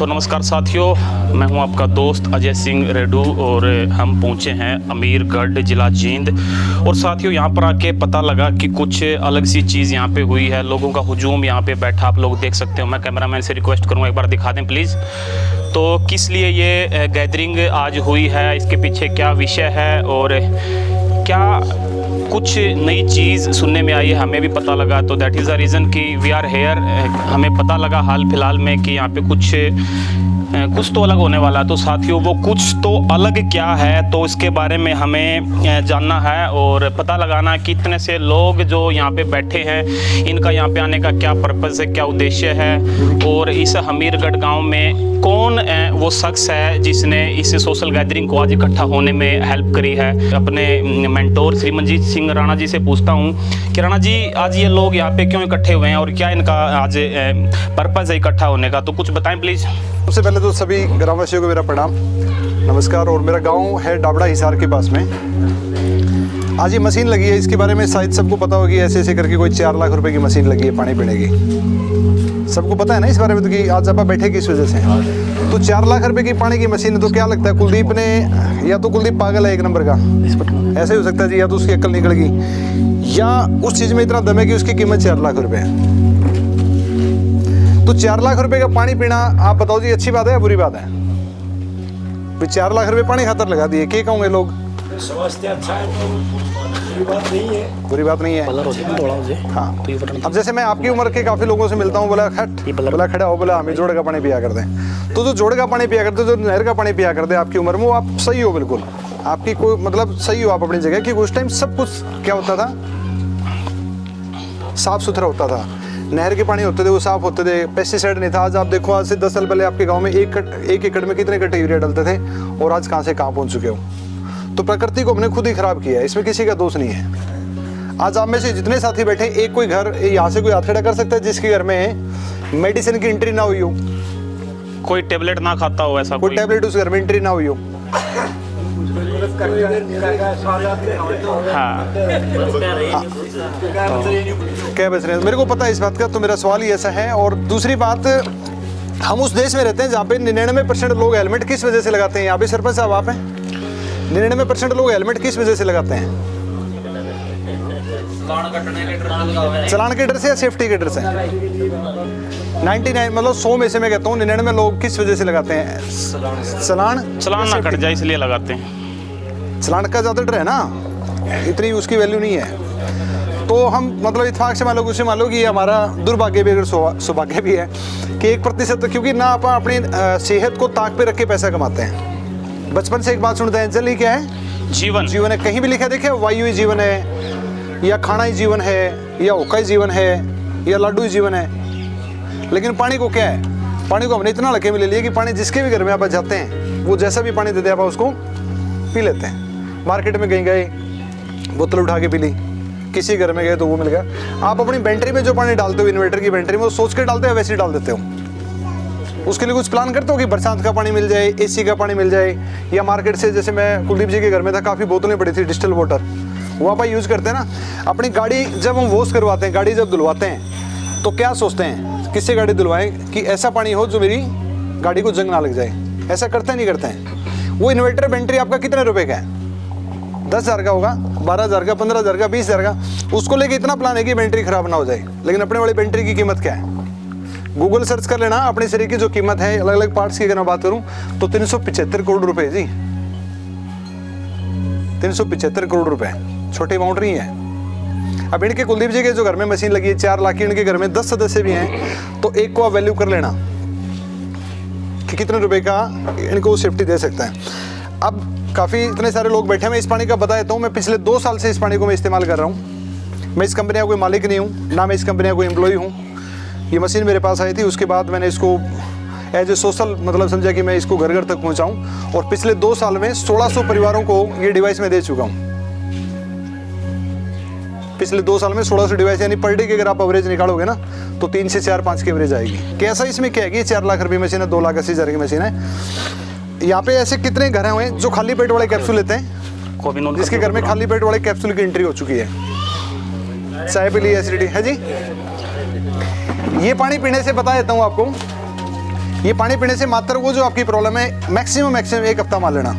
तो नमस्कार साथियों, मैं हूं आपका दोस्त अजय सिंह रेडू और हम पहुंचे हैं अमीरगढ़ जिला जींद। और साथियों यहां पर आके पता लगा कि कुछ अलग सी चीज़ यहां पे हुई है। लोगों का हुजूम यहां पे बैठा आप लोग देख सकते हो। मैं कैमरामैन से रिक्वेस्ट करूंगा एक बार दिखा दें प्लीज़। तो किस लिए ये गैदरिंग आज हुई है, इसके पीछे क्या विषय है और क्या कुछ नई चीज़ सुनने में आई है, हमें भी पता लगा। तो दैट इज़ द रीज़न कि वी आर हेयर। हमें पता लगा हाल फिलहाल में कि यहाँ पे कुछ तो अलग होने वाला है। तो साथियों वो कुछ तो अलग क्या है, तो इसके बारे में हमें जानना है और पता लगाना कि इतने से लोग जो यहाँ पे बैठे हैं इनका यहाँ पे आने का क्या पर्पज़ है, क्या उद्देश्य है, और इस अमीरगढ़ गांव में कौन वो शख्स है जिसने इस सोशल गैदरिंग को आज इकट्ठा होने में हेल्प करी है। अपने मेंटोर श्री मनजीत सिंह राणा जी से पूछता हूँ कि राणा जी आज ये लोग यहाँ पे क्यों इकट्ठे हुए हैं और क्या इनका आज पर्पज़ है इकट्ठा होने का, तो कुछ बताएं प्लीज़। सबसे पहले तो सभी ग्रामवासियों को मेरा प्रणाम, नमस्कार। और मेरा गांव है डाबड़ा हिसार के पास में। आज ये मशीन लगी है, इसके बारे में शायद सबको पता होगी। ऐसे ऐसे करके कोई 4 लाख रुपए की मशीन लगी है पानी पीने की। सबको पता है ना इस बारे में, तो कि आज आप बैठे किस वजह से। तो 4 लाख रुपए की पानी की मशीन है, तो क्या लगता है कुलदीप ने, या तो कुलदीप पागल है एक नंबर का, ऐसे हो सकता है जी, या तो उसकी अक्ल निकल गई, या उस चीज़ में इतना दम है कि उसकी कीमत 4 लाख रुपए है। तो 4 लाख रुपए का पानी पीना, आप बताओ जी अच्छी बात है या बुरी बात है? 4 लाख रुपए पानी खातर लगा दिए, क्या कहोगे लोग? समझते अच्छा है तो बुरी बात नहीं है। बुरी बात नहीं है। हाँ, अब जैसे मैं आपकी उम्र के काफ़ी लोगों से मिलता हूँ, बोला खड़ा हो, बोला हमें जोड़ का पानी पिया कर दें। तो जो जोड़ का पानी पिया करते, जो नहर का पानी पिया करते आपकी उम्र में, वो आप सही हो, बिल्कुल आपकी कोई मतलब सही हो आप अपनी जगह। कि उस टाइम सब कुछ क्या होता था, साफ सुथरा होता था। नहर के पानी होते थे वो साफ होते थे, पेस्टिसाइड नहीं था। आज आप देखो, आज से 10 साल पहले आपके गांव में एक एकड़ में कितने कट्टे यूरिया डालते थे, और आज कहाँ से कहाँ पहुँच चुके हो। तो प्रकृति को हमने खुद ही खराब किया है, इसमें किसी का दोष नहीं है। आज आप में से जितने साथी बैठे, एक कोई घर यहाँ से कोई हाथ खड़ा कर सकता है जिसके घर में मेडिसिन की एंट्री ना हुई हो, कोई टेबलेट ना खाता हो, ऐसा कोई टेबलेट उस घर में एंट्री ना हुई हो। हाँ, क्या बच रहे हैं, मेरे को पता है इस बात का। तो मेरा सवाल ही ऐसा है। और दूसरी बात, हम उस देश में रहते हैं जहाँ पे 99% लोग हेलमेट किस वजह से लगाते हैं? यहाँ पे सरपंच साहब आप हैं, 99% लोग हेलमेट किस वजह से लगाते हैं? चलान के डर से या सेफ्टी के डर से? 99 मतलब 100 में से मैं कहता हूँ 99 लोग किस वजह से लगाते हैं? चलान ना कट जाए इसलिए लगाते हैं। चलान का ज़्यादा डर है ना, इतनी उसकी वैल्यू नहीं है। तो हम मतलब इत्तेफाक से मान लो कि हमारा दुर्भाग्य भी, अगर सौभाग्य भी है कि 1%, क्योंकि ना आप अपनी सेहत को ताक पे रख के पैसा कमाते हैं। बचपन से एक बात सुनते हैं, जल ही क्या है? जीवन है। कहीं भी लिखा देखे, वायु ही जीवन है, या खाना ही जीवन है, या ओका ही जीवन है, या लाडू ही जीवन है। लेकिन पानी को क्या है? पानी को हमने इतना हल्के में ले लिया कि पानी जिसके भी घर में आप जाते हैं, वो जैसा भी पानी दे दे आप उसको पी लेते हैं। मार्केट में कहीं गए, बोतल उठा के पी ली, किसी घर में गए तो वो मिल गया। आप अपनी बैटरी में जो पानी डालते हो, इन्वर्टर की बैटरी में, वो सोच के डालते हो, वैसे ही डाल देते हो। उसके लिए कुछ प्लान करते हो कि बरसात का पानी मिल जाए, एसी का पानी मिल जाए, या मार्केट से, जैसे मैं कुलदीप जी के घर में था, काफ़ी बोतलें पड़ी थी डिस्टिल वाटर, वो आप यूज़ करते हैं ना। अपनी गाड़ी जब हम वॉश करवाते हैं, गाड़ी जब धुलवाते हैं, तो क्या सोचते हैं किससे गाड़ी धुलवाएं कि ऐसा पानी हो जो मेरी गाड़ी को जंग ना लग जाए। ऐसा करते नहीं करते हैं। वो इन्वर्टर बैटरी आपका कितने रुपए का है? 10,000 का होगा, 12,000 का, 15,000 का, 20,000 का। उसको लेके इतना प्लान है कि बैटरी खराब ना हो जाए। लेकिन अपने वाली बैटरी की कीमत क्या है? गूगल सर्च कर लेना, अपने शरीर की जो कीमत है अलग अलग पार्ट्स की अगर मैं बात करूं तो 375 करोड़ रुपए जी। 375 करोड़ रुपए छोटी अमाउंट नहीं है। अब इनके कुलदीप जी के जो घर में मशीन लगी है 4 लाख की, इनके घर में 10 सदस्य भी हैं, तो एक को आप वैल्यू कर लेना कि कितने रुपए का इनको सेफ्टी दे सकता है। अब काफ़ी इतने सारे लोग बैठे हैं, मैं इस पानी का बता देता हूँ। मैं पिछले 2 साल से इस पानी को मैं इस्तेमाल कर रहा हूँ। मैं इस कंपनी का कोई मालिक नहीं हूँ, ना मैं इस कंपनी का कोई एम्प्लॉय हूँ। ये मशीन मेरे पास आई थी, उसके बाद मैंने इसको एज ए सोशल मतलब समझा कि मैं इसको घर घर तक पहुँचाऊँ। और पिछले 2 साल में 1600 परिवारों को ये डिवाइस मैं दे चुका हूँ। पिछले 2 साल में 1600 डिवाइस, यानी पर डे की अगर आप एवरेज निकालोगे ना तो 3 से 4-5 की एवरेज आएगी। कैसा इसमें क्या है कि 4 लाख रुपये मशीन है, 2,80,000 की मशीन है। यहाँ पे ऐसे कितने घर हुए जो खाली पेट वाले कैप्सूल लेते हैं, जिसके घर में खाली पेट वाले कैप्सूल की एंट्री हो चुकी है, चाय पी ली, एसिडिटी है जी। ये पानी पीने से बता देता हूँ आपको ये पानी पीने से मात्र वो जो आपकी प्रॉब्लम है मैक्सिमम 1 हफ्ता मान लेना,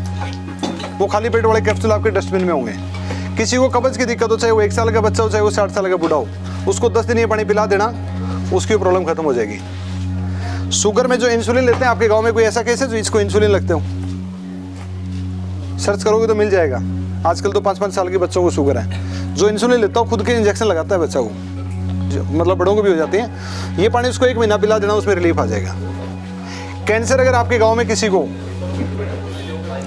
वो खाली पेट वाले कैप्सूल आपके डस्टबिन में होंगे। किसी को कब्ज की दिक्कत हो, चाहे वो 1 साल का बच्चा हो, चाहे वो 60 साल का बूढ़ा हो, उसको 10 दिन ये पानी पिला देना, उसकी प्रॉब्लम खत्म हो जाएगी। शुगर में जो इंसुलिन लेते हैं, आपके गांव में कोई ऐसा केस है जो इसको इंसुलिन लगते हो? सर्च करोगे तो मिल जाएगा। आजकल तो 5-5 साल के बच्चों को शुगर है, जो इंसुलिन लेता हो खुद के इंजेक्शन लगाता है बच्चा को, मतलब बड़ों को भी हो जाती है। ये पानी उसको 1 महीना पिला देना, उसमें रिलीफ आ जाएगा। कैंसर अगर आपके गाँव में किसी को,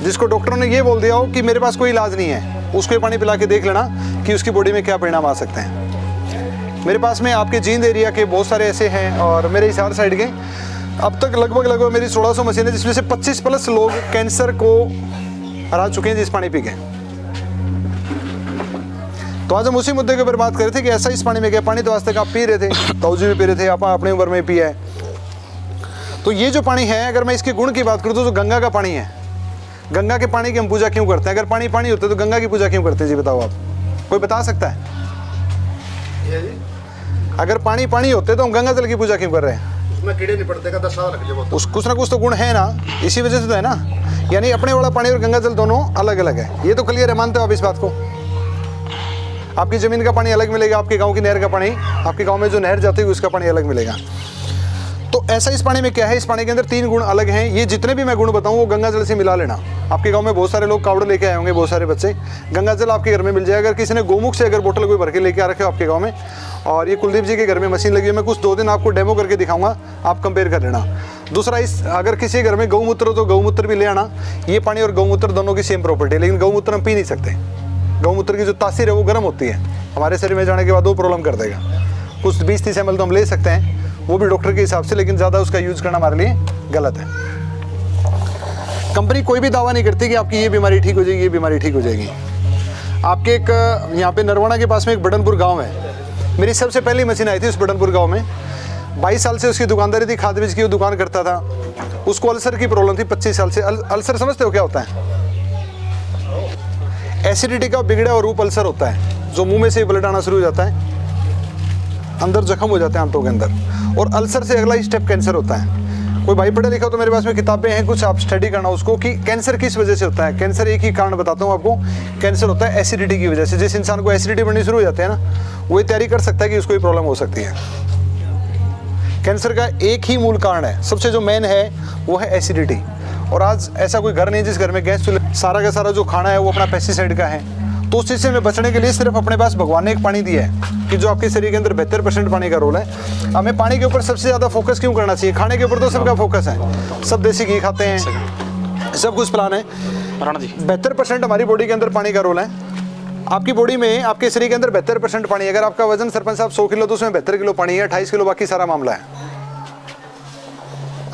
जिसको डॉक्टरों ने ये बोल दिया हो कि मेरे पास कोई इलाज नहीं है, उसको ये पानी पिला के देख लेना कि उसकी बॉडी में क्या परिणाम आ सकते हैं। मेरे पास में आपके जींद एरिया के बहुत सारे ऐसे हैं, और मेरे हिसार साइड के अब तक लगभग मेरी 1600 मशीनें, जिसमें से 25+ लोग कैंसर को हरा चुके हैं जिस पानी पी के। तो आज हम उसी मुद्दे के ऊपर बात कर रहे थे कि ऐसा इस पानी में क्या, पानी तो आज तक आप पी रहे थे, ताऊजी भी पी रहे थे, आप अपने उम्र में पिया है। तो ये जो पानी है, अगर मैं इसके गुण की बात करूँ तो जो गंगा का पानी है, गंगा के पानी की हम पूजा क्यों करते हैं? अगर पानी पानी होता तो गंगा की पूजा क्यों करते हैं जी, बताओ आप, कोई बता सकता है? अगर पानी पानी होते तो हम गंगा जल की पूजा क्यों कर रहे हैं? उसमें कीड़े नहीं पड़ते का 10 साल लग जाए, उस कुछ ना कुछ तो गुण है ना, इसी वजह से तो है ना। यानी अपने वाला पानी और गंगा जल दोनों अलग अलग है, ये तो क्लियर है, मानते हो आप इस बात को? आपकी जमीन का पानी अलग मिलेगा, आपके गाँव की नहर का पानी, आपके गाँव में जो नहर जाती है उसका पानी अलग मिलेगा। तो ऐसा इस पानी में क्या है, इस पानी के अंदर 3 गुण अलग हैं। ये जितने भी मैं गुण बताऊं वो गंगा जल से मिला लेना। आपके गांव में बहुत सारे लोग कावड़ लेके आए होंगे, बहुत सारे बच्चे, गंगा जल आपके घर में मिल जाएगा। अगर किसी ने गोमुख से अगर बोतल कोई भर के लेके आ रखे हो आपके गांव में, और ये कुलदीप जी के घर में मशीन लगी है, मैं कुछ 2 दिन आपको डेमो करके दिखाऊंगा, आप कंपेयर कर लेना। दूसरा, इस अगर किसी घर में गौमूत्र हो तो गौमूत्र भी ले आना। ये पानी और गौमूत्र दोनों की सेम प्रॉपर्टी है, लेकिन गौमूत्र हम पी नहीं सकते। गौमूत्र की जो तासीर है वो गर्म होती है, हमारे शरीर में जाने के बाद वो प्रॉब्लम कर देगा। कुछ 20-30 ml तो हम ले सकते हैं, वो भी डॉक्टर के हिसाब से, लेकिन ज़्यादा उसका यूज़ करना हमारे लिए गलत है। कंपनी कोई भी दावा नहीं करती कि आपकी ये बीमारी ठीक हो जाएगी, ये बीमारी ठीक हो जाएगी। आपके एक यहाँ पे नरवाना के पास में एक बडनपुर गांव है, मेरी सबसे पहली मशीन आई थी उस बडनपुर गांव में। 22 साल से उसकी दुकानदारी थी, खाद बीज की वो दुकान करता था। उसको अल्सर की प्रॉब्लम थी 25 साल से। अल्सर समझते हो क्या होता है? एसिडिटी का बिगड़ा हुआ रूप अल्सर होता है, जो मुंह में से ब्लड आना शुरू हो जाता है, अंदर जख्म हो जाते हैं आंतों के अंदर, और अल्सर से अगला स्टेप कैंसर होता है। कोई भाई पढ़ा लिखा तो मेरे पास में किताबें हैं, कुछ आप स्टडी करना उसको कि कैंसर किस वजह से होता है। कैंसर एक ही कारण बताता हूँ आपको, कैंसर होता है एसिडिटी की वजह से। जिस इंसान को एसिडिटी बढ़नी शुरू हो जाती है ना, वो ये तैयारी कर सकता है कि उसको ये प्रॉब्लम हो सकती है। कैंसर का एक ही मूल कारण है, सबसे जो मेन है वो है एसिडिटी। और आज ऐसा कोई घर नहीं जिस घर में गैस चूल्हे, सारा का सारा जो खाना है वो अपना पेस्टिसाइड का है। तो उस चीज़ से बचने के लिए सिर्फ अपने पास भगवान ने एक पानी दिया है कि जो आपके शरीर के अंदर 72% पानी का रोल है। हमें पानी के ऊपर सबसे ज़्यादा फोकस क्यों करना चाहिए? खाने के ऊपर तो सबका फोकस है, सब देसी घी खाते हैं, सब कुछ प्लान है। 72% हमारी बॉडी के अंदर पानी का रोल है। आपकी बॉडी में, आपके शरीर के अंदर 72% पानी है। अगर आपका वजन सरपंच साहब 100 किलो तो उसमें 72 किलो पानी है, 28 किलो बाकी सारा मामला है।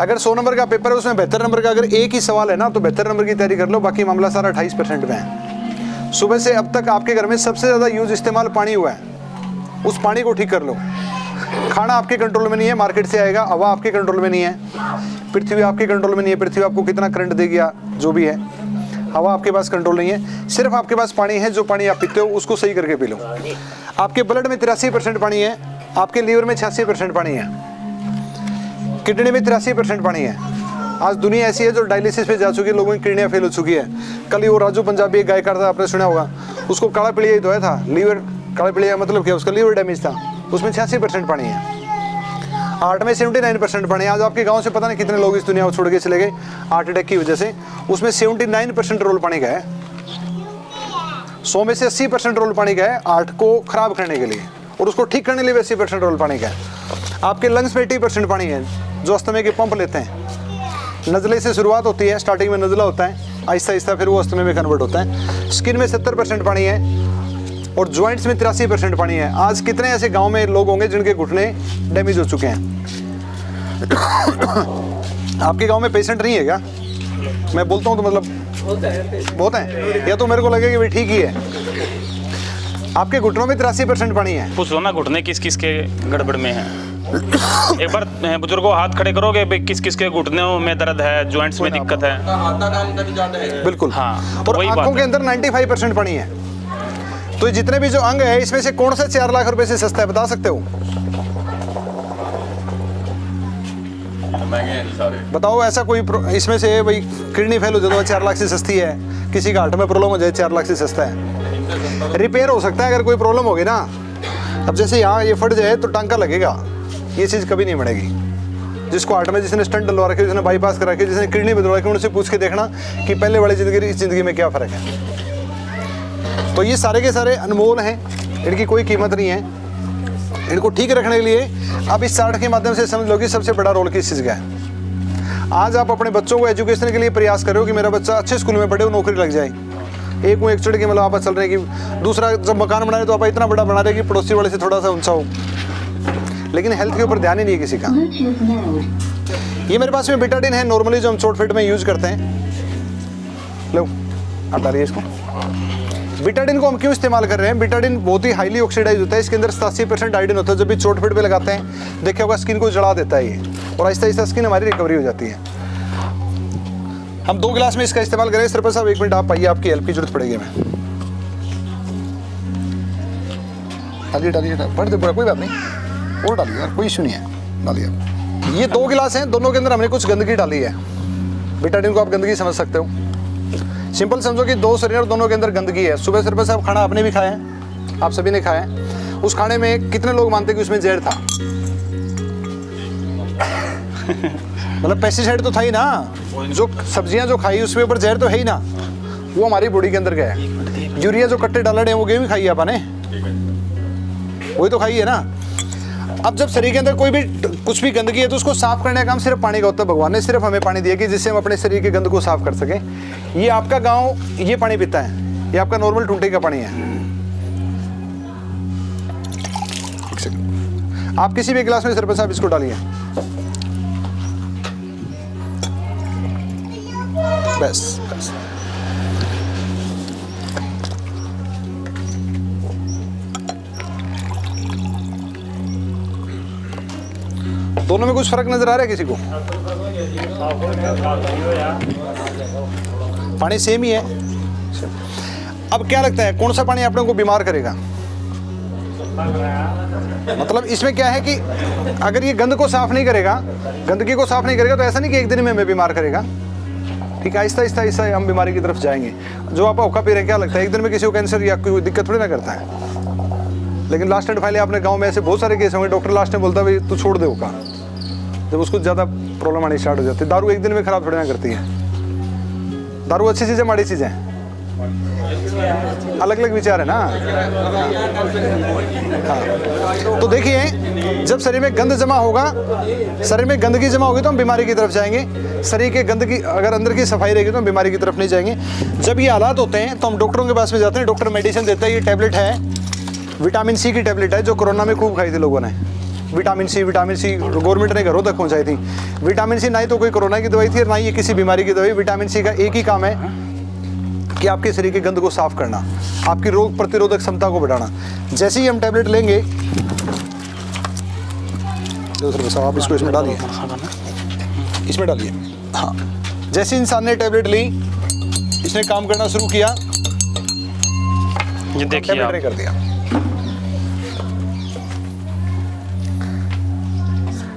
अगर 100 नंबर का पेपर है उसमें 72 नंबर का अगर एक ही सवाल है ना, तो 72 नंबर की तैयारी कर लो, बाकी मामला सारा 28% में है। सुबह से अब तक आपके घर में सबसे ज़्यादा यूज इस्तेमाल पानी हुआ है, उस पानी को ठीक कर लो। खाना आपके कंट्रोल में नहीं है, मार्केट से आएगा। हवा आपके कंट्रोल में नहीं है, पृथ्वी आपके कंट्रोल में नहीं है, पृथ्वी आपको कितना करंट देगी जो भी है, हवा आपके पास कंट्रोल नहीं है। सिर्फ आपके पास पानी है, जो पानी आप पीते हो उसको सही करके पी लो। आपके ब्लड में 83% पानी है, आपके लीवर में 86% पानी है, किडनी में 83% पानी है। आज दुनिया ऐसी है जो डायलिसिस पे जा चुकी है, लोगों की किडनियाँ फेल हो चुकी है। कल ही वो राजू पंजाबी एक गायकार था, आपने सुना होगा, उसको काला पीलिया ही धोया था। लीवर काला पीलिया मतलब क्या, उसका लीवर डैमेज था, उसमें 86% पानी है। हार्ट में 79% पानी है। आज आपके गांव से पता नहीं कितने लोग इस दुनिया को छोड़ के चले गए हार्ट अटैक की वजह से, उसमें 79% रोल पानी का है। 100 में से 80% रोल पानी का है हार्ट को खराब करने के लिए, और उसको ठीक करने के लिए भी 80% रोल पानी का है। आपके लंग्स में 80% पानी है, जो अस्थमे के पंप लेते हैं। नज़ले से शुरुआत होती है, स्टार्टिंग में नज़ला होता है, आहिस्ता आहिस्ता फिर वो अस्थमे में कन्वर्ट होता है। स्किन में 70% पानी है, और जॉइंट्स में 83% पानी है। आज कितने ऐसे गांव में लोग होंगे जिनके घुटने डैमेज हो चुके हैं? आपके गांव में पेशेंट नहीं है क्या? मैं बोलता हूँ तो मतलब बहुत है, या तो मेरे को लगे कि भाई ठीक ही है। आपके घुटनों में 83% पानी है। पूछो ना घुटने किस किस के गड़बड़ में है। एक बार बुजुर्गों हाथ खड़े करोगे, भाई किस किस के घुटनों में दर्द है, जॉइंट्स में दिक्कत है। बिल्कुल हाँ, और आंखों के अंदर 95% पानी है। तो जितने भी जो अंग है, इसमें से कौन सा 4 लाख रुपए से सस्ता है, बता सकते हो? महंगे हैं जी सारे। बताओ ऐसा कोई इसमें से भाई किडनी फेल हो जाए तो 4 लाख से सस्ती है, किसी का हार्ट में प्रॉब्लम हो जाए 4 लाख से सस्ता है। रिपेयर हो सकता है अगर कोई प्रॉब्लम होगी ना। अब जैसे यहाँ ये फट जाए तो टांका लगेगा, ये चीज़ कभी नहीं बढ़ेगी। जिसको हार्ट में जिसने स्टंट डलवा रखे, जिसने बाईपास करा के, जिसने किडनी बदलवा रखी, उनसे पूछ के देखना कि पहले वाली ज़िंदगी इस ज़िंदगी में क्या फ़र्क है। तो ये सारे के सारे अनमोल हैं, इनकी कोई कीमत नहीं है। इनको ठीक रखने के लिए आप इस चार्ट के माध्यम से समझ लो कि सबसे बड़ा रोल किस चीज़ का है। आज आप अपने बच्चों को एजुकेशन के लिए प्रयास करो कि मेरा बच्चा अच्छे स्कूल में पढ़े, वो नौकरी लग जाए। एक चढ़ के मतलब आप चल रहे हैं कि दूसरा जब मकान बना रहे तो आप इतना बड़ा बना रहे कि पड़ोसी वाले से थोड़ा सा ऊंचा हो, लेकिन हेल्थ के ऊपर ध्यान ही नहीं है किसी का। ये मेरे पास में बिटाडिन है, नॉर्मली जो हम चोट फिट में यूज करते हैं। लो आप डालिए इसको। बिटाडिन को हम क्यों इस्तेमाल कर रहे हैं? बिटाडिन बहुत ही हाईली ऑक्सीडाइज होता है, इसके अंदर 87% आयोडीन होता है। जब भी चोट फिट पे लगाते हैं देखिए होगा स्किन को जला देता है ये, और आहिस्ता आहिस्ता स्किन हमारी रिकवरी हो जाती है। हम 2 गिलास में इसका इस्तेमाल करें। सरपंच साहब 1 मिनट आप आइए, आपकी हेल्प की जरूरत पड़ेगी। मैं डालिए भर दे पूरा, कोई बात नहीं, और डालिए यार, कोई इशू नहीं है, डालिए। ये 2 गिलास हैं, दोनों के अंदर हमने कुछ गंदगी डाली है। बिटाडिन को आप गंदगी समझ सकते हो। सिंपल समझो कि 2 शरीर दोनों के अंदर गंदगी है। सुबह सरपंच साहब खाना आपने भी खाया है, आप सभी ने खाया है। उस खाने में कितने लोग मानते हैं कि उसमें जहर था? मतलब पेस्टिसाइड तो था ही ना, जो सब्जियां जो खाई उसके ऊपर जहर तो है ही ना, वो हमारी बॉडी के अंदर गया है। यूरिया जो कट्टे डाले हैं वो गेहूं खाई है आपने, वही तो खाई है ना। अब जब शरीर के अंदर कोई भी कुछ भी गंदगी है तो उसको साफ करने का काम सिर्फ पानी का होता है। भगवान ने सिर्फ हमें पानी दिया कि जिससे हम अपने शरीर के गंद को साफ कर सकें। ये आपका गांव ये पानी पीता है, ये आपका नॉर्मल टूटे का पानी है। आप किसी भी गिलास में सरपंच साहब इसको डालिए, बस बस। दोनों में कुछ फर्क नजर आ रहा है किसी को? पानी सेम ही है। अब क्या लगता है कौन सा पानी आप लोगों को बीमार करेगा? मतलब इसमें क्या है कि अगर ये गंद को साफ नहीं करेगा, गंदगी को साफ नहीं करेगा, तो ऐसा नहीं कि एक दिन में हमें बीमार करेगा। ठीक है, आहिस्ता आहिस्ता आहिस्ता हम बीमारी की तरफ जाएंगे। जो आप हुक्का पी रहे हैं, क्या लगता है एक दिन में किसी को कैंसर या कोई दिक्कत थोड़ी ना करता है। लेकिन लास्ट एंड फाइनली आपने गांव में ऐसे बहुत सारे केस होंगे, डॉक्टर लास्ट में बोलता है भाई तू छोड़ दे हुक्का, जब उसको ज़्यादा प्रॉब्लम आनी स्टार्ट हो जाती है। दारू एक दिन में खराब थोड़ी ना करती है। दारू अच्छी चीज़ है, माड़ी चीज़ है, अलग अलग विचार है ना। हाँ, तो देखिए जब शरीर में गंद जमा होगा, शरीर में गंदगी जमा होगी तो हम बीमारी की तरफ जाएंगे। शरीर के गंदगी अगर अंदर की सफाई रहेगी तो हम बीमारी की तरफ नहीं जाएंगे। जब ये हालात होते हैं तो हम डॉक्टरों के पास में जाते हैं, डॉक्टर मेडिसिन देता है। ये टैबलेट है, विटामिन सी की टैबलेट है, जो कोरोना में खूब खाई थी लोगों ने। विटामिन सी गवर्नमेंट ने घरों तक पहुंचाई थी। विटामिन सी ना ही तो कोई कोरोना की दवाई थी और ना ही ये किसी बीमारी की दवाई। विटामिन सी का एक ही काम है कि आपके शरीर के गंद को साफ करना, आपकी रोग प्रतिरोधक क्षमता को बढ़ाना। जैसे ही हम टैबलेट लेंगे, आप इसको इसमें डालिए, इसमें डालिए। हाँ, जैसे इंसान ने टैबलेट ली, इसने काम करना शुरू किया, ये देखिए आप कर दिया।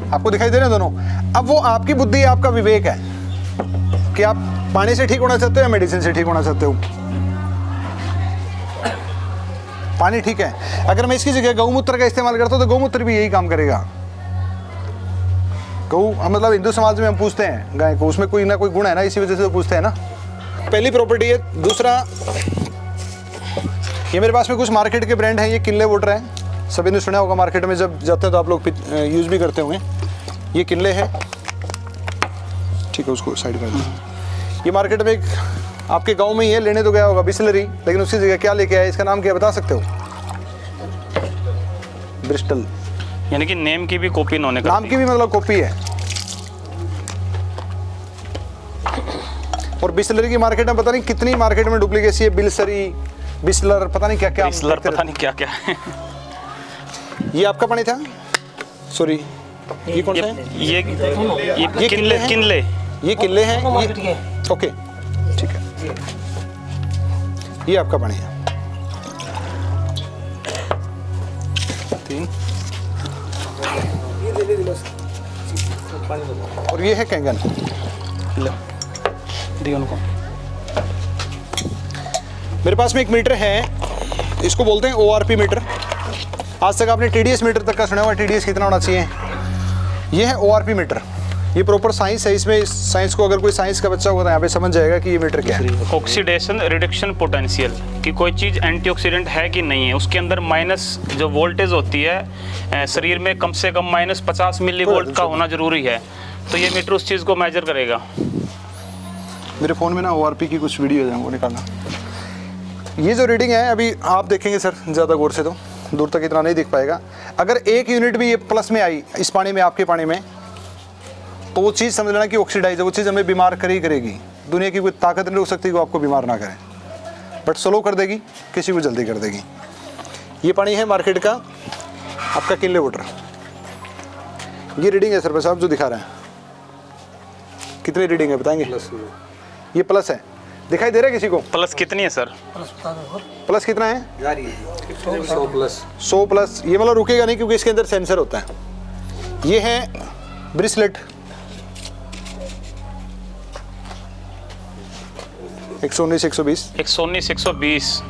आपको दिखाई दे रहे हैं दोनों। अब वो आपकी बुद्धि, आपका विवेक है कि आप पानी से ठीक होना चाहते हो या मेडिसिन से ठीक होना चाहते हो। पानी ठीक है। अगर मैं इसकी जगह गौमूत्र का इस्तेमाल करता हूं तो गौमूत्र भी यही काम करेगा। गौ मतलब हिंदू समाज में हम पूछते हैं गाय को, उसमें कोई ना कोई गुण है ना, इसी वजह से तो पूछते हैं ना। पहली प्रॉपर्टी है। दूसरा, ये मेरे पास में कुछ मार्केट के ब्रांड हैं। ये किनले वाटर है, सभी ने सुना होगा, मार्केट में जब जाते हैं तो आप लोग यूज़ भी करते होंगे। ये किनले है, ठीक है, उसको साइड कर दो। ये मार्केट में एक आपके गांव में ही है, लेने तो गया होगा बिस्लरी, लेकिन उसकी जगह क्या लेके आया, इसका नाम क्या बता सकते हो? ब्रिस्टल। यानी कि नेम की भी कॉपी इन्होंने कर नाम दी। की भी मतलब कॉपी है। और बिस्लरी की मार्केट में पता नहीं कितनी मार्केट में डुप्लीकेसी है। बिल्सरी, बिस्लर, पता नहीं क्या क्या, बिस्लर, पता नहीं क्या क्या है। ये आपका पानी था, सॉरी, ये कौन सा है? ये किनले हैं? किनले ये किले हैं ये, ओके ठीक है। ये आपका पानी है। 3 और ये है कैंगन। ले दिए उनको। मेरे पास में एक मीटर है, इसको बोलते हैं ORP मीटर। आज तक आपने TDS मीटर तक का सुना हुआ, TDS कितना होना चाहिए। ये है ORP मीटर, ये प्रॉपर साइंस है। इसमें इस साइंस को अगर कोई साइंस का बच्चा होगा तो यहाँ पे समझ जाएगा कि ये मीटर क्या है। ऑक्सीडेशन रिडक्शन पोटेंशियल कि कोई चीज़ एंटीऑक्सीडेंट है कि नहीं है, उसके अंदर माइनस जो वोल्टेज होती है शरीर में कम से कम -50 मिलीवोल्ट का होना जरूरी है। तो ये मीटर उस चीज़ को मेजर करेगा। मेरे फ़ोन में ना ORP की कुछ वीडियो है, वो निकालना। ये जो रीडिंग है अभी आप देखेंगे सर ज़्यादा गौर से, तो दूर तक इतना नहीं दिख पाएगा। अगर 1 यूनिट भी ये प्लस में आई इस पानी में, आपके पानी में, तो वो चीज़ समझ लेना कि ऑक्सीडाइज है, वो चीज़ हमें बीमार करेगी। दुनिया की कोई ताकत नहीं हो सकती कि वो आपको बीमार ना करे, बट स्लो कर देगी, किसी को जल्दी कर देगी। ये पानी है मार्केट का आपका किनले वाटर। ये रीडिंग है सर साहब जो दिखा रहे हैं, कितनी रीडिंग है बताएंगे? ये प्लस है, दिखाई दे रहा है किसी को? प्लस कितनी है सर? प्लस कितना है? 100 प्लस। ये मतलब रुकेगा नहीं क्योंकि इसके अंदर सेंसर होता है। ये है ब्रिसलेट 119 120। 119 120।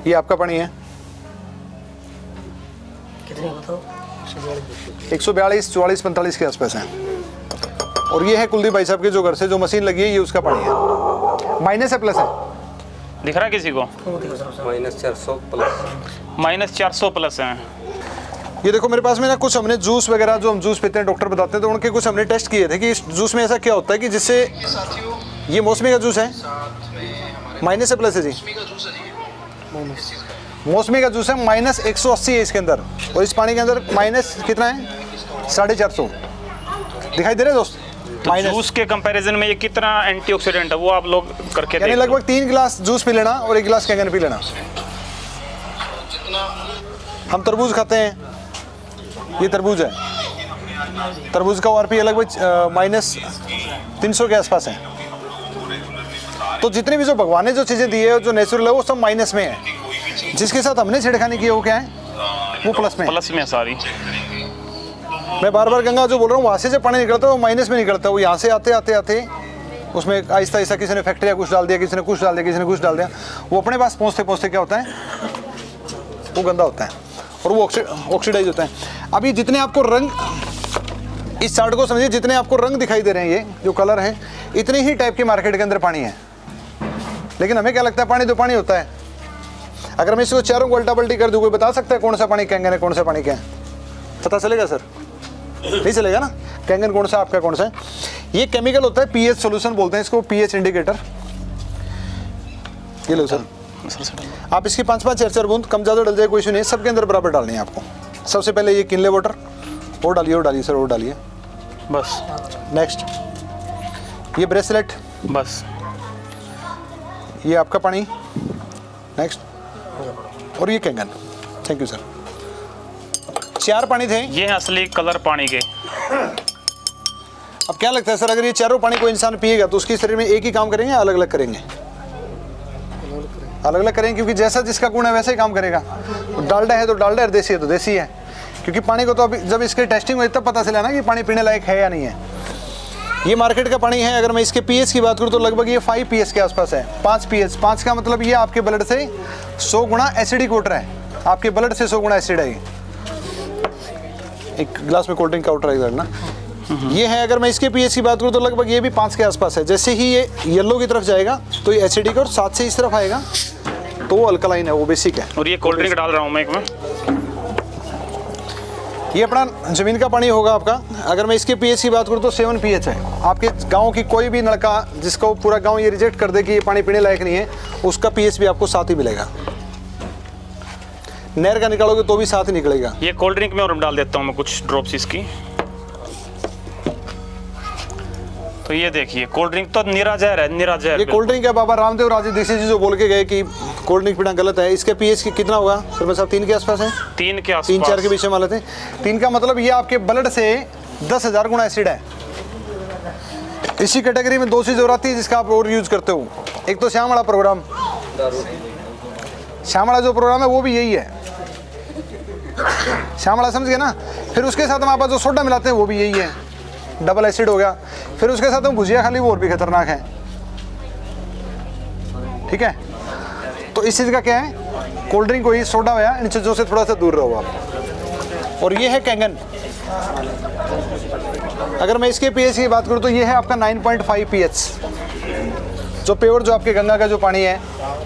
ये आपका पानी है 142 44 45 के आसपास है। और ये है कुलदीप भाई साहब के जो घर से जो मशीन लगी है, ये उसका पानी है। माइनस है प्लस है? दिख रहा है किसी को? -400 प्लस है। ये देखो मेरे पास में ना कुछ हमने जूस वगैरह जो हम जूस पीते हैं, डॉक्टर बताते हैं, तो उनके कुछ हमने टेस्ट किए थे कि इस जूस में ऐसा क्या होता है कि जिससे, ये मौसमी का जूस है, माइनस है प्लस है जी? मौसमी का जूस है, -180 है इसके अंदर, और इस पानी के अंदर माइनस कितना है? 450। दिखाई दे रहे दोस्त? तो जूस के कंपैरिजन में ये कितना एंटीऑक्सीडेंट है वो आप लोग करके यानी देख लो। लगभग 3 गिलास जूस पी लेना और 1 गिलास कैंगन पी लेना। हम तरबूज खाते हैं, ये तरबूज है, तरबूज का ORP लगभग -300 के आसपास है। तो जितने भी जो भगवान ने जो चीज़ें दी है, जो नेचुरल है, वो सब माइनस में है। जिसके साथ हमने छेड़खानी की है वो क्या है? वो प्लस में। प्लस में सारी। मैं बार बार गंगा जो बोल रहा हूँ, वहाँ से जब पानी निकलता है वो माइनस में निकलता है। वो यहाँ से आते आते आते उसमें आहिस्ता आहिस्ता किसी ने फैक्ट्रिया कुछ डाल दिया, किसी ने कुछ डाल दिया, किसी ने कुछ डाल दिया, वो अपने पास पहुँचते पहुँचते क्या होता है? वो गंदा होता है और वो ऑक्सीडाइज होता है। अभी जितने आपको रंग, इस चार्ट को समझिए, जितने आपको रंग दिखाई दे रहे हैं, ये जो कलर हैं, इतने ही टाइप के मार्केट के अंदर पानी है। लेकिन हमें क्या लगता है पानी तो पानी होता है। अगर मैं इसको चारों को उल्टा पल्टी कर दूँ, कोई बता सकता है कौन सा पानी कैंगन है, कौन सा पानी क्या है? पता चलेगा सर? नहीं चलेगा ना। कैंगन कौन सा, आपका कौन सा है? ये केमिकल होता है, pH सॉल्यूशन बोलते हैं इसको, pH इंडिकेटर। ये लो सर, आप इसकी 5-5 4-4 बूंद, कम ज़्यादा डल जाए कोई इशू नहीं है, सबके अंदर बराबर डालनी है आपको। सबसे पहले ये किनले वाटर और डालिए सर, और डालिए बस। नेक्स्ट ये ब्रेसलेट, बस। ये आपका पानी, नेक्स्ट, और ये कैंगन। Thank you sir. 4 पानी थे। ये है असली कलर पानी के। अब क्या लगता है सर, अगर ये चारों पानी कोई इंसान पिएगा तो उसके शरीर में एक ही काम करेंगे, अलग अलग करेंगे? अलग अलग करेंगे, क्योंकि जैसा जिसका गुण है वैसे ही काम करेगा। डालडा है तो डालडा है, देसी है तो देसी है। क्योंकि पानी को तो अभी जब इसके टेस्टिंग हुई तब पता चला ना कि पानी पीने लायक है या नहीं है। ये मार्केट का पानी है। अगर मैं इसके pH की बात करूँ तो लगभग ये 5 pH के आसपास है। 5 pH, 5 का मतलब ये आपके ब्लड से 100 गुना एसिडिक वाटर है। आपके ब्लड से 100 गुना एसिड है। एक गिलास में कोल्ड ड्रिंक का वाटर है ना, ये है। अगर मैं इसके pH की बात करूँ तो लगभग ये भी 5 के आसपास है। जैसे ही ये येलो की तरफ जाएगा तो ये एसिडिक, और 7 से इस तरफ आएगा तो वो अल्कलाइन है, वो बेसिक है। और ये कोल्ड ड्रिंक डाल रहा हूँ मैं एक में। ये अपना ज़मीन का पानी होगा आपका। अगर मैं इसके pH की बात करूँ तो 7 pH है। आपके गांव की कोई भी लड़का जिसको पूरा गांव ये रिजेक्ट कर दे कि ये पानी पीने लायक नहीं है, उसका pH भी आपको 7 ही मिलेगा। नहर का निकालोगे तो भी 7 ही निकलेगा। ये कोल्ड ड्रिंक में और डाल देता हूँ मैं कुछ ड्रॉप्स इसकी। तो ये देखिए कोल्ड ड्रिंक तो निराजहर है, निराजहर। ये कोल्ड ड्रिंक है। बाबा रामदेव राजे दीक्षित जी जो बोल के गए कि कोल्ड ड्रिंक पीना गलत है। इसके pH कितना होगा सर साहब? 3 के आसपास है। 3 के आसपास, 3-4 के बीच में मान लेते हैं। 3 का मतलब ये आपके ब्लड से 10,000 गुना एसिड है। इसी कैटेगरी में 2 चीज़ और आती है जिसका आप और यूज करते हो। एक तो श्यामला प्रोग्राम, श्यामला जो प्रोग्राम है वो भी यही है। श्यामला समझ गए ना। फिर उसके साथ हम आप जो सोडा मिलाते हैं वो भी यही है। डबल एसिड हो गया। फिर उसके साथ हम भुजिया खा ली, वो और भी खतरनाक है। ठीक है, तो इस चीज़ का क्या है, कोल्ड ड्रिंक हुई, सोडा हुआ, इन चीज़ों से थोड़ा सा दूर रहो आप। और ये है कैंगन। अगर मैं इसके पीएच की बात करूँ तो ये है आपका 9.5 पीएच। जो प्योर जो आपके गंगा का जो पानी है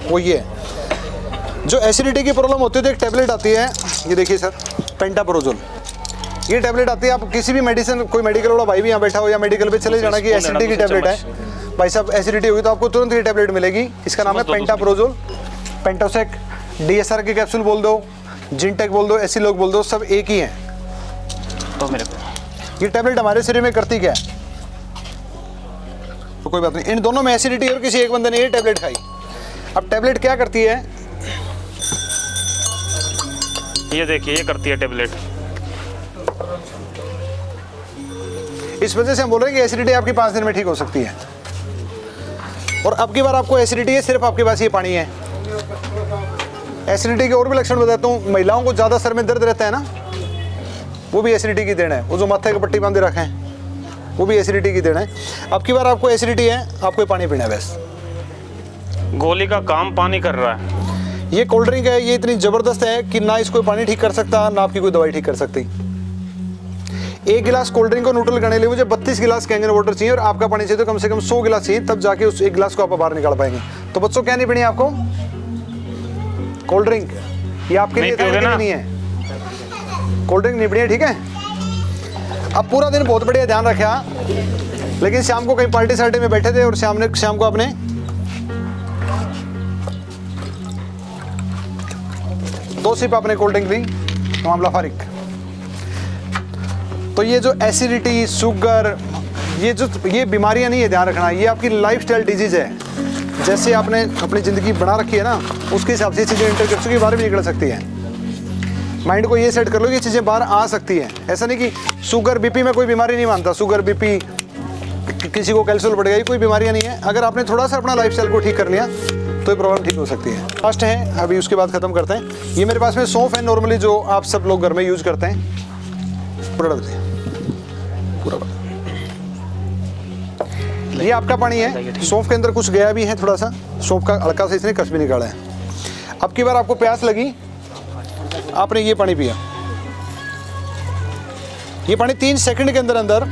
वो ये है। जो एसिडिटी की प्रॉब्लम होती है तो एक टैबलेट आती है, ये देखिए सर, पेंटाप्रोजोल। ये टैबलेट आती है, आप किसी भी मेडिसिन, कोई मेडिकल वाला भाई भी यहाँ बैठा हो या मेडिकल पे चले जाना कि एसिडिटी की टैबलेट है भाई साहब, एसिडिटी होगी तो आपको तुरंत ये टैबलेट मिलेगी। इसका नाम है पेंटाप्रोजोल, पेंटोसेक, डीएसआर के कैप्सूल बोल दो, जिनटेक बोल दो, एसिलोक बोल दो, सब एक ही है। तो मेरे को ये टैबलेट हमारे शरीर में करती क्या है, तो कोई बात नहीं, इन दोनों में एसिडिटी और किसी एक बंदे ने ये टैबलेट खाई। अब टैबलेट क्या करती है, ये देखिए, ये करती है टैबलेट। इस वजह से हम बोल रहे हैं कि एसिडिटी आपकी 5 दिन में ठीक हो सकती है। और अब की बार आपको एसिडिटी है, सिर्फ आपके पास ये पानी है। एसिडिटी के और भी लक्षण बताता हूँ। महिलाओं को ज़्यादा सर में दर्द रहता है ना, वो भी एसिडिटी की देन है। वो जो माथे की पट्टी बांधे रखे हैं वो भी एसिडिटी की देन है। अब की बार आपको एसिडिटी है, आपको ये पानी पीना है बस। गोली का काम पानी कर रहा है। ये कोल्ड ड्रिंक है, ये इतनी ज़बरदस्त है कि ना इसको पानी ठीक कर सकता, ना आपकी कोई दवाई ठीक कर सकती। एक गिलास कोल्ड ड्रिंक को न्यूट्रल करने के लिए मुझे 32 गिलास कैंगन वाटर चाहिए, और आपका पानी चाहिए तो कम से कम 100 गिलास चाहिए, तब जाके उस एक गिलास को आप बाहर निकाल पाएंगे। तो बच्चों क्या नहीं पीनी है आपको, कोल्ड ड्रिंक। ये आपके लिए नहीं है, कोल्ड ड्रिंक नहीं पीनी है, ठीक है। अब पूरा दिन बहुत बढ़िया ध्यान रखा, लेकिन शाम को कहीं पार्टी सार्टी में बैठे थे और शाम को आपने दो सिप आपने कोल्ड ड्रिंक ली, मामला फारिक। तो ये जो एसिडिटी, शुगर, ये बीमारियां नहीं है, ध्यान रखना, ये आपकी लाइफस्टाइल डिजीज है। जैसे आपने अपनी ज़िंदगी बना रखी है ना, उसके हिसाब से चीज़ें इंटर कर चुकी, बाहर भी निकल सकती है। माइंड को ये सेट कर लो कि चीज़ें बाहर आ सकती हैं। ऐसा नहीं कि शुगर बीपी में कोई बीमारी नहीं मानता, शुगर बीपी, किसी को कैल्शियम बढ़ गई, कोई बीमारियां नहीं है। अगर आपने थोड़ा सा अपना लाइफस्टाइल को ठीक कर लिया तो ये प्रॉब्लम ठीक हो सकती है। लास्ट है, अभी उसके बाद ख़त्म करते हैं। ये मेरे पास में सौंफ है, नॉर्मली जो आप सब लोग घर में यूज़ करते हैं। पूरा पूरा ये आपका पानी है। सौंफ के अंदर कुछ गया भी है, थोड़ा सा सौंफ का हल्का सा इसने कस भी निकाला है। अब की बार आपको प्यास लगी, आपने ये पानी पिया। ये पानी 3 सेकंड के अंदर अंदर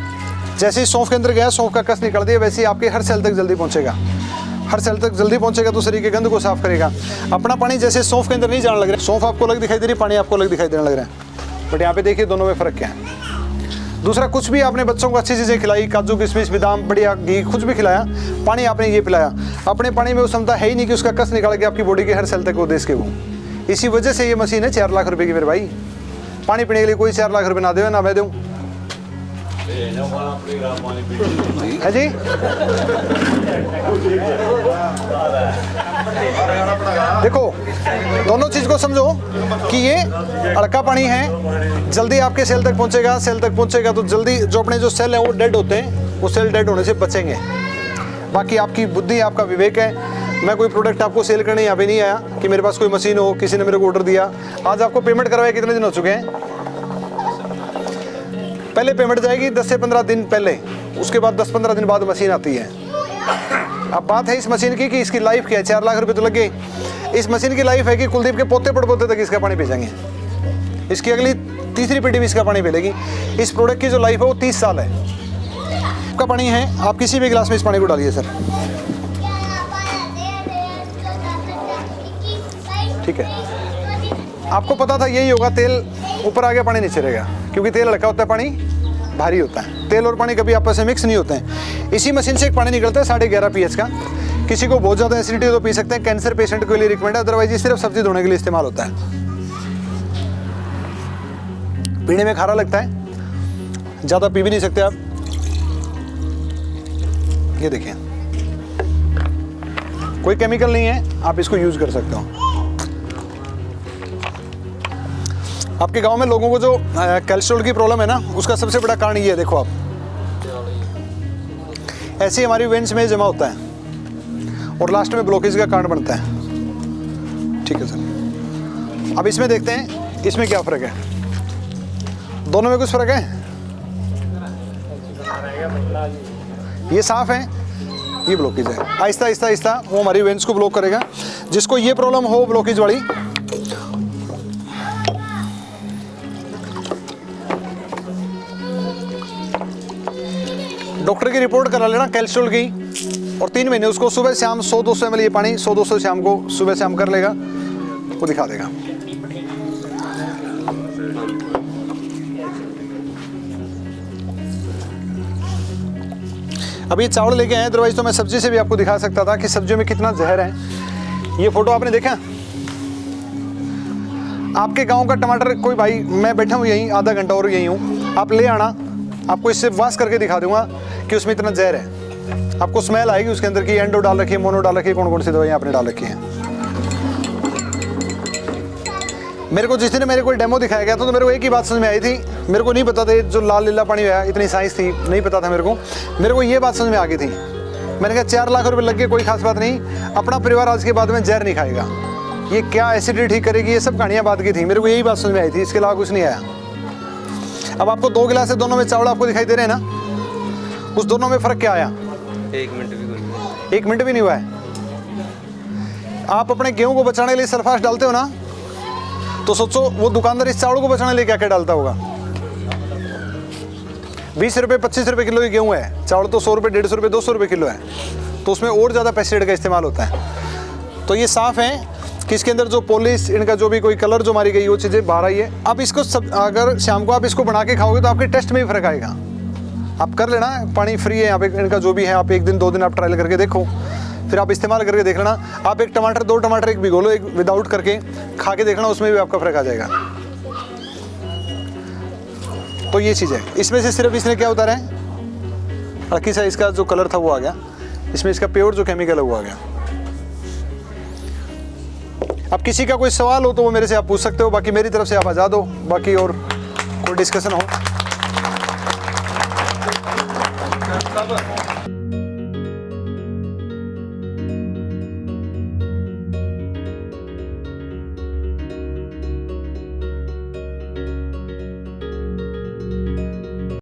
जैसे ही सौंफ के अंदर गया, सौंफ का कस निकल दिया, वैसे ही आपके हर सेल तक जल्दी पहुंचेगा। हर सेल तक जल्दी पहुंचेगा तो शरीर के गंद को साफ करेगा। अपना पानी जैसे सौंफ के अंदर नहीं जाने लग रहा है, सौंफ आपको अलग दिखाई दे रही, पानी आपको अलग दिखाई देने लग रहा है। बट यहाँ पे देखिए दोनों में फ़र्क क्या है। दूसरा, कुछ भी आपने बच्चों को अच्छी चीज़ें खिलाई, काजू किशमिश बादाम बढ़िया घी कुछ भी खिलाया, पानी आपने ये पिलाया, अपने पानी में वो क्षमता है ही नहीं कि उसका कस निकाल के आपकी बॉडी के हर सेल तक वो दे सके वो। इसी वजह से ये मशीन है 4 लाख रुपए की। मेरे भाई, पानी पीने के लिए कोई 4 लाख रुपए ना दे ना मैं दूँ, है जी। देखो दोनों चीज को समझो कि ये हल्का पानी है, जल्दी आपके सेल तक पहुंचेगा, सेल तक पहुंचेगा तो जल्दी जो अपने जो सेल हैं वो डेड होते हैं, वो सेल डेड होने से बचेंगे। बाकी आपकी बुद्धि, आपका विवेक है। मैं कोई प्रोडक्ट आपको सेल करने यहाँ पे नहीं आया कि मेरे पास कोई मशीन हो, किसी ने मेरे को ऑर्डर दिया। आज आपको पेमेंट करवाए कितने दिन हो चुके हैं? पहले पेमेंट जाएगी 10 से 15 दिन पहले, उसके बाद 10-15 दिन बाद मशीन आती है। अब बात है इस मशीन की कि इसकी लाइफ क्या है। 4 लाख रुपए तो लगे। इस मशीन की लाइफ है कि कुलदीप के पोते पड़पोते तक इसका पानी भेजेंगे, इसकी अगली तीसरी पीढ़ी भी इसका पानी भेजेगी। इस प्रोडक्ट की जो लाइफ है वो 30 साल है। आपका पानी है, आप किसी भी गिलास में इस पानी को डालिए सर, ठीक है। आपको पता था यही होगा, तेल ऊपर आ गया पानी नीचे रहेगा, क्योंकि तेल हल्का होता है, पानी भारी होता है। तेल और पानी कभी आपस में मिक्स नहीं होते हैं। इसी मशीन से एक पानी निकलता है 11.5 pH का। किसी को बहुत ज़्यादा एसिडिटी तो पी सकते हैं, कैंसर पेशेंट के लिए रिकमेंड है, अदरवाइज ये सिर्फ सब्जी धोने के लिए इस्तेमाल होता है। पीने में खारा लगता है, ज़्यादा पी भी नहीं सकते आप। ये देखिए, कोई केमिकल नहीं है, आप इसको यूज़ कर सकते हो। आपके गांव में लोगों को जो कोलेस्ट्रॉल की प्रॉब्लम है ना, उसका सबसे बड़ा कारण ये है। देखो आप, ऐसे ही हमारी वेन्स में जमा होता है और लास्ट में ब्लॉकेज का कारण बनता है, ठीक है सर। अब इसमें देखते हैं इसमें क्या फ़र्क है, दोनों में कुछ फ़र्क है? ये साफ है, ये ब्लॉकेज है। आहिस्ता आहिस्ता आहिस्ता वो हमारी वेंस को ब्लॉक करेगा। जिसको ये प्रॉब्लम हो ब्लॉकेज वाली, डॉक्टर की रिपोर्ट करा लेना कैल्शियल की, और 3 महीने उसको सुबह शाम 100-200 ml ये पानी 100-200 शाम को सुबह शाम कर लेगा, वो दिखा देगा। अब ये चावल लेके आए, अदरवाइज तो मैं सब्जी से भी आपको दिखा सकता था कि सब्जियों में कितना जहर है। ये फोटो आपने देखा, आपके गांव का टमाटर, कोई भाई, मैं बैठा हूँ यहीं आधा घंटा और यहीं हूँ, आप ले आना, आपको इससे वाश करके दिखा दूंगा कि उसमें इतना जहर है। आपको स्मेल आएगी उसके अंदर की एंडो डाल रखी है, मोनो डाल रखी है, कौन कौन सी दवाइयाँ आपने डाल रखी हैं। मेरे को जिस दिन मेरे को डेमो दिखाया गया था तो मेरे को एक ही बात समझ में आई थी, मेरे को नहीं पता था जो लाल लीला पानी है, इतनी साइंस थी, नहीं पता था मेरे को ये बात समझ में आ गई थी। मैंने कहा 4 लाख रुपए लग गए, कोई खास बात नहीं, अपना परिवार आज के बाद में जहर नहीं खाएगा, ये क्या एसिडिटी ठीक करेगी, ये सब कहानियाँ बात की थी। मेरे को यही बात समझ में आई थी, इसके अलावा कुछ नहीं आया। अब आपको 2 गिलास है, दोनों में चावल आपको दिखाई दे रहे हैं ना, उस दोनों में फर्क क्या आया? 1 मिनट भी कोई नहीं। 1 मिनट भी नहीं हुआ है। आप अपने गेहूं को बचाने के लिए सल्फास डालते हो ना, तो सोचो वो दुकानदार इस चावल को बचाने के लिए क्या क्या डालता होगा। 20 रुपये 25 रुपये किलो की गेहूं है, चावल तो 100 रुपये 150 रुपये 200 रुपये किलो है, तो उसमें और ज़्यादा पेस्टिसाइड का इस्तेमाल होता है। तो ये साफ़ है कि इसके अंदर जो पॉलिश, इनका जो भी कोई कलर जो मारी गई वो चीज़ें बाहर आई है। अब इसको सब, अगर शाम को आप इसको बना के खाओगे तो आपके टेस्ट में भी फर्क आएगा। आप कर लेना, पानी फ्री है यहाँ पे, इनका जो भी है, आप 1 दिन 2 दिन आप ट्रायल करके देखो, फिर आप इस्तेमाल करके देख लेना। आप 1 टमाटर 2 टमाटर एक भिगो लो, एक विदाउट करके खा के देखना, उसमें भी आपका फर्क आ जाएगा। तो ये चीज़ है। इसमें से सिर्फ इसने क्या उतारा है, हल्की सा इसका जो कलर था वो आ गया, इसमें इसका प्योर जो केमिकल है वो आ गया। अब किसी का कोई सवाल हो तो वो मेरे से आप पूछ सकते हो, बाकी मेरी तरफ से आप आज़ाद हो, बाकी और कोई डिस्कशन हो।